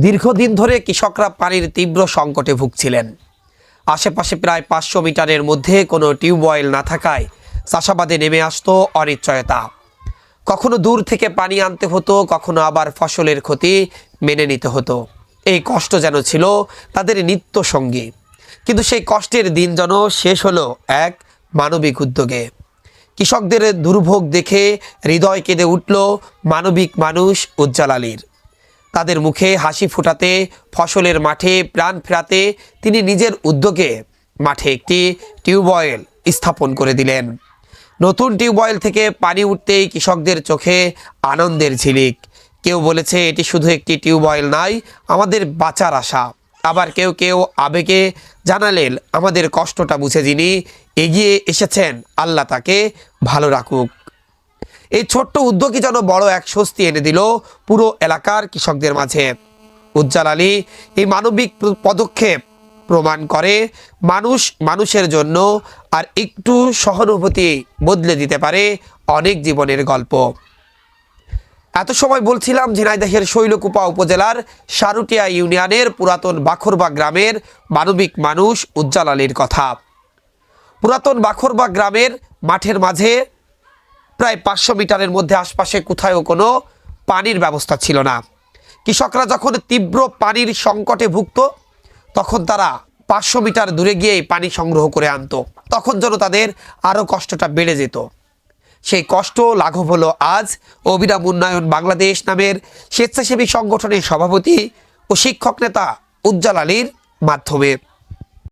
দীর্ঘদিন ধরে কৃষকরা পানির তীব্র সংকটে ভুগছিলেন। আশেপাশে প্রায় 500 মিটারের মধ্যে কোনো টিউবওয়েল না থাকায় চাষাবাদে নেমে আসতো অনিশ্চয়তা। কখনো দূর থেকে পানি আনতে হতো, কখনো আবার ফসলের ক্ষতি মেনে নিতে হতো। এই কষ্ট যেন ছিল তাদের নিত্য সঙ্গী। কিন্তু সেই কষ্টের দিন যেন শেষ হলো এক মানবিক উদ্যোগে। কৃষকদের দুর্ভোগ দেখে হৃদয় কেঁদে উঠল মানবিক মানুষ উজ্জ্বল আলীর। তাদের মুখে হাসি ফোটাতে, ফসলের মাঠে প্রাণ ফেরাতে তিনি নিজের উদ্যোগে মাঠে একটি টিউবওয়েল স্থাপন করে দিলেন। নতুন টিউবওয়েল থেকে পানি উঠতেই কৃষকদের চোখে আনন্দের ঝিলিক। কেউ বলেছে এটি শুধু একটি টিউবওয়েল নয়, আমাদের বাঁচার আশা। আবার কেউ কেউ আবেগে জানালেন, আমাদের কষ্টটা বুঝে যিনি এগিয়ে এসেছেন, আল্লাহ তাকে ভালো রাখুক। এই ছোট্ট উদ্যোগই যেন বড় এক স্বস্তি এনে দিল পুরো এলাকার কৃষকদের মাঝে। উজ্জ্বল আলী এই মানবিক পদক্ষেপ প্রমাণ করে মানুষ মানুষের জন্য আর একটু সহানুভূতি বদলে দিতে পারে অনেক জীবনের গল্প। এত সময় বলছিলাম ঝিনাইদহের শৈলকুপা উপজেলার সারুটিয়া ইউনিয়নের পুরাতন বাখরবা গ্রামের মানবিক মানুষ উজ্জ্বল আলীর কথা। পুরাতন বাখরবা গ্রামের মাঠের মাঝে প্রায় 500 মিটারের মধ্যে আশপাশে কোথাও কোনো পানির ব্যবস্থা ছিল না। কৃষকরা যখন তীব্র পানির সংকটে ভুগত, তখন তারা 500 মিটার দূরে গিয়েই পানি সংগ্রহ করে আনতো। তখন যেন তাদের আরও কষ্টটা বেড়ে যেত। সেই কষ্ট লাঘব হলো আজ অবিরাম উন্নয়ন বাংলাদেশ নামের স্বেচ্ছাসেবী সংগঠনের সভাপতি ও শিক্ষক নেতা উজ্জ্বল আলীর মাধ্যমে।